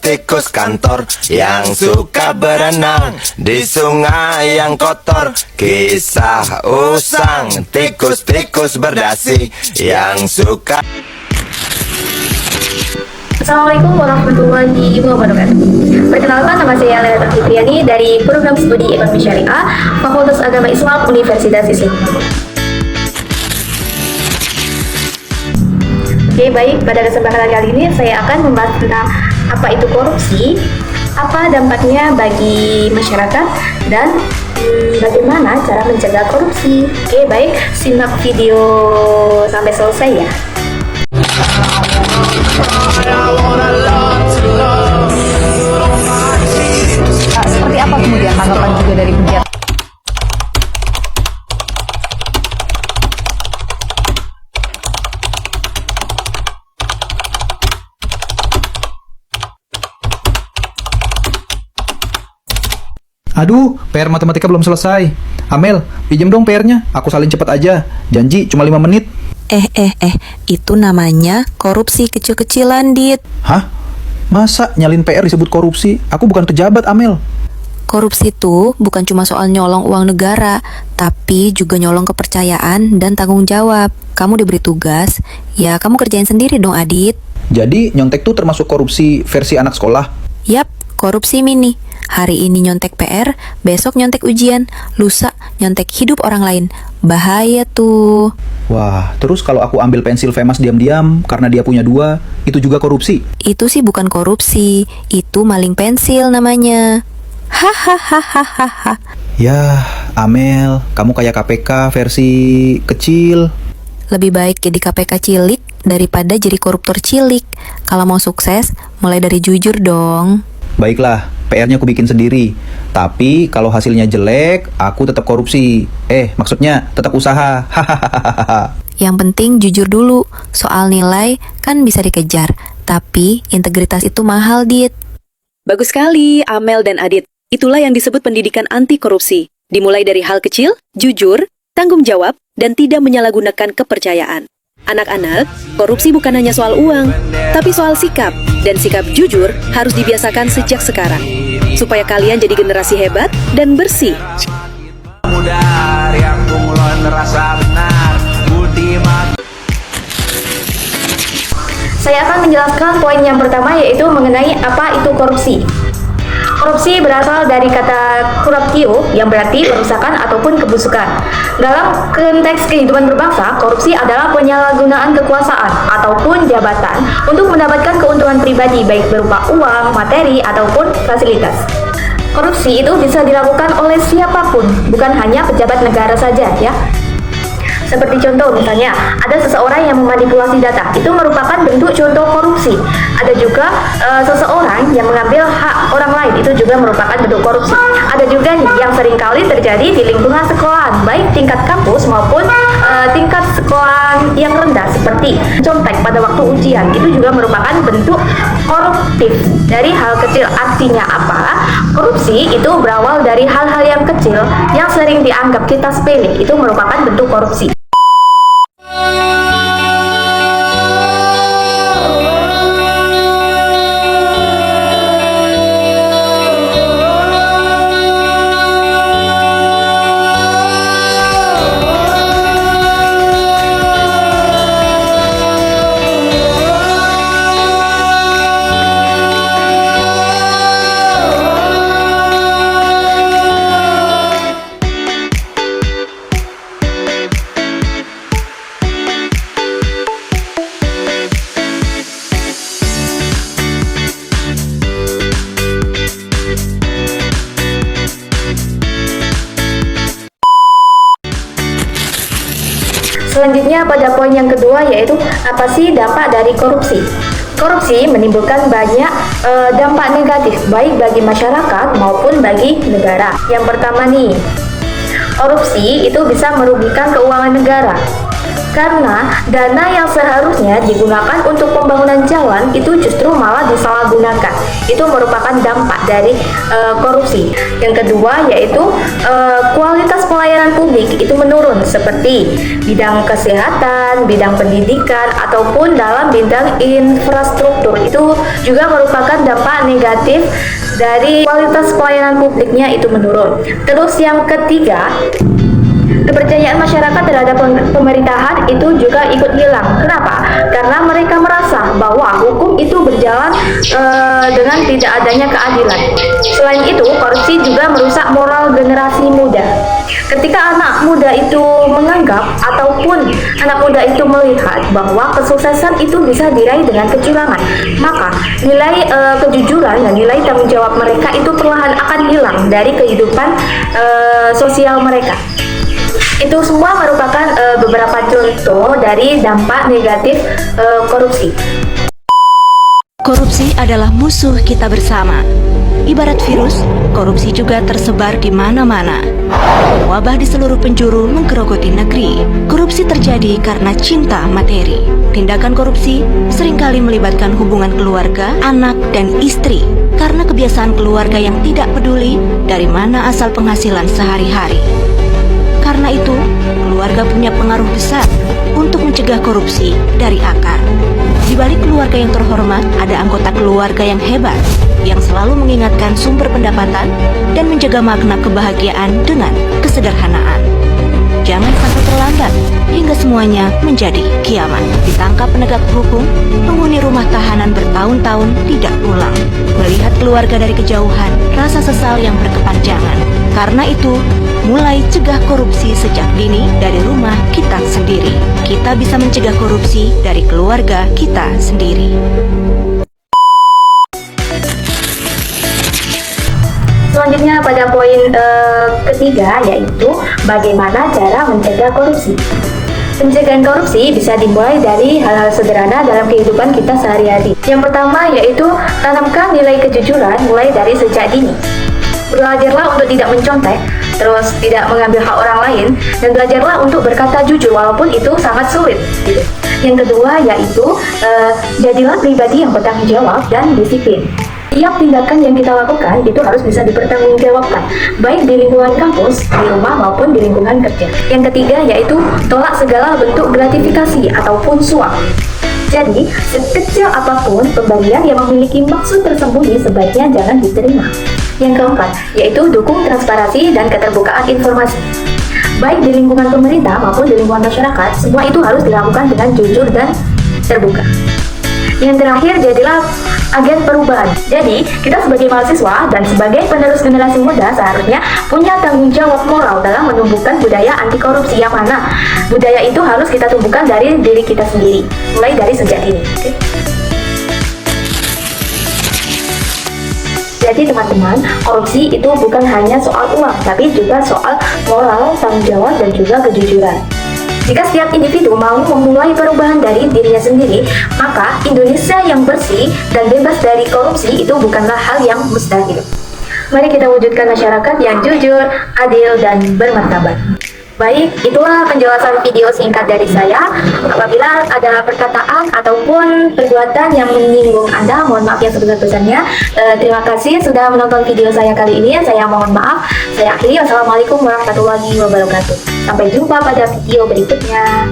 Tikus kantor yang suka berenang di sungai yang kotor. Kisah usang tikus-tikus berdasi yang suka. Assalamualaikum warahmatullahi wabarakatuh. Perkenalkan, nama saya Lena Fitriani dari Program Studi Ekonomi Syariah Fakultas Agama Islam Universitas Islam. Oke, baik, pada kesempatan kali ini saya akan membahas tentang apa itu korupsi, apa dampaknya bagi masyarakat, dan bagaimana cara mencegah korupsi. Oke, baik, simak video sampai selesai ya. Seperti apa kemudian tanggapan juga dari pegiat? Aduh, PR matematika belum selesai. Amel, pinjam dong PR-nya. Aku salin cepet aja. Janji cuma 5 menit. Itu namanya korupsi kecil-kecilan, Dit. Hah? Masa nyalin PR disebut korupsi? Aku bukan pejabat, Amel. Korupsi itu bukan cuma soal nyolong uang negara, tapi juga nyolong kepercayaan dan tanggung jawab. Kamu diberi tugas, ya kamu kerjain sendiri dong, Adit. Jadi nyontek tuh termasuk korupsi versi anak sekolah? Yap, korupsi mini. Hari ini nyontek PR, besok nyontek ujian, lusa nyontek hidup orang lain. Bahaya tuh. Wah, terus kalau aku ambil pensil Femas diam-diam karena dia punya 2, itu juga korupsi? Itu sih bukan korupsi, itu maling pensil namanya. Hahaha. Yah, Amel, kamu kayak KPK versi kecil. Lebih baik jadi KPK cilik daripada jadi koruptor cilik. Kalau mau sukses, mulai dari jujur dong. Baiklah, PR-nya aku bikin sendiri. Tapi kalau hasilnya jelek, aku tetap korupsi. Maksudnya tetap usaha. Hahaha. Yang penting jujur dulu. Soal nilai kan bisa dikejar, tapi integritas itu mahal, Dit. Bagus sekali, Amel dan Adit. Itulah yang disebut pendidikan anti korupsi. Dimulai dari hal kecil, jujur, tanggung jawab, dan tidak menyalahgunakan kepercayaan. Anak-anak, korupsi bukan hanya soal uang, tapi soal sikap. Dan sikap jujur harus dibiasakan sejak sekarang, supaya kalian jadi generasi hebat dan bersih. Saya akan menjelaskan poin yang pertama, yaitu mengenai apa itu korupsi. Korupsi berasal dari kata corruptio yang berarti perusakan ataupun kebusukan. Dalam konteks kehidupan berbangsa, korupsi adalah penyalahgunaan kekuasaan ataupun jabatan untuk mendapatkan keuntungan pribadi, baik berupa uang, materi, ataupun fasilitas. Korupsi itu bisa dilakukan oleh siapapun, bukan hanya pejabat negara saja ya. Seperti contoh misalnya, ada seseorang yang memanipulasi data, itu merupakan bentuk contoh korupsi. Ada juga seseorang yang mengambil hak orang lain, itu juga merupakan bentuk korupsi. Ada juga yang seringkali terjadi di lingkungan sekolahan, baik tingkat kampus maupun tingkat sekolah yang rendah, seperti contek pada waktu ujian, itu juga merupakan bentuk koruptif dari hal kecil. Artinya apa? Korupsi itu berawal dari hal-hal yang kecil yang sering dianggap kita sepele, itu merupakan bentuk korupsi. Selanjutnya pada poin yang kedua, yaitu apa sih dampak dari korupsi. Korupsi menimbulkan banyak dampak negatif, baik bagi masyarakat maupun bagi negara. Yang pertama nih, korupsi itu bisa merugikan keuangan negara. Karena dana yang seharusnya digunakan untuk pembangunan jalan itu justru malah disalahgunakan. Itu merupakan dampak dari korupsi. Yang kedua yaitu kualitas pelayanan publik itu menurun seperti bidang kesehatan, bidang pendidikan ataupun dalam bidang infrastruktur. Itu juga merupakan dampak negatif dari kualitas pelayanan publiknya itu menurun. Terus yang ketiga, kepercayaan masyarakat terhadap pemerintahan itu juga ikut hilang. Kenapa? Karena mereka merasa bahwa hukum itu berjalan dengan tidak adanya keadilan. Selain itu, korupsi juga merusak moral generasi muda. Ketika anak muda itu menganggap ataupun anak muda itu melihat bahwa kesuksesan itu bisa diraih dengan kecurangan, maka nilai kejujuran dan nilai tanggung jawab mereka itu perlahan akan hilang dari kehidupan sosial mereka. Itu semua merupakan beberapa contoh dari dampak negatif korupsi. Korupsi adalah musuh kita bersama. Ibarat virus, korupsi juga tersebar di mana-mana. Wabah di seluruh penjuru menggerogoti negeri. Korupsi terjadi karena cinta materi. Tindakan korupsi seringkali melibatkan hubungan keluarga, anak, dan istri karena kebiasaan keluarga yang tidak peduli dari mana asal penghasilan sehari-hari. Karena itu, keluarga punya pengaruh besar untuk mencegah korupsi dari akar. Di balik keluarga yang terhormat, ada anggota keluarga yang hebat, yang selalu mengingatkan sumber pendapatan dan menjaga makna kebahagiaan dengan kesederhanaan. Jangan sampai terlambat hingga semuanya menjadi kiamat. Ditangkap penegak hukum, penghuni rumah tahanan bertahun-tahun tidak pulang. Melihat keluarga dari kejauhan, rasa sesal yang berkepanjangan. Karena itu, mulai cegah korupsi sejak dini dari rumah kita sendiri. Kita bisa mencegah korupsi dari keluarga kita sendiri. Selanjutnya pada poin ketiga yaitu bagaimana cara mencegah korupsi. Pencegahan korupsi bisa dimulai dari hal-hal sederhana dalam kehidupan kita sehari-hari. Yang pertama yaitu tanamkan nilai kejujuran mulai dari sejak dini. Belajarlah untuk tidak mencontek, terus tidak mengambil hak orang lain, dan belajarlah untuk berkata jujur walaupun itu sangat sulit. Gitu. Yang kedua yaitu jadilah pribadi yang bertanggung jawab dan disiplin. Tiap tindakan yang kita lakukan itu harus bisa dipertanggungjawabkan, baik di lingkungan kampus, di rumah maupun di lingkungan kerja. Yang ketiga yaitu tolak segala bentuk gratifikasi ataupun suap. Jadi, sekecil apapun pemberian yang memiliki maksud tersembunyi sebaiknya jangan diterima. Yang keempat, yaitu dukung transparansi dan keterbukaan informasi. Baik di lingkungan pemerintah maupun di lingkungan masyarakat, semua itu harus dilakukan dengan jujur dan terbuka. Yang terakhir, jadilah agen perubahan. Jadi, kita sebagai mahasiswa dan sebagai penerus generasi muda seharusnya punya tanggung jawab moral dalam menumbuhkan budaya anti korupsi, yang mana budaya itu harus kita tumbuhkan dari diri kita sendiri, mulai dari sejak dini. Okay? Jadi teman-teman, korupsi itu bukan hanya soal uang, tapi juga soal moral, tanggung jawab, dan juga kejujuran. Jika setiap individu mau memulai perubahan dari dirinya sendiri, maka Indonesia yang bersih dan bebas dari korupsi itu bukanlah hal yang mustahil. Mari kita wujudkan masyarakat yang jujur, adil, dan bermartabat. Baik, itulah penjelasan video singkat dari saya. Apabila ada perkataan ataupun perbuatan yang menyinggung Anda, mohon maaf yang sebesar-besarnya. Terima kasih sudah menonton video saya kali ini. Saya mohon maaf. Saya akhiri. Wassalamualaikum warahmatullahi wabarakatuh. Sampai jumpa pada video berikutnya.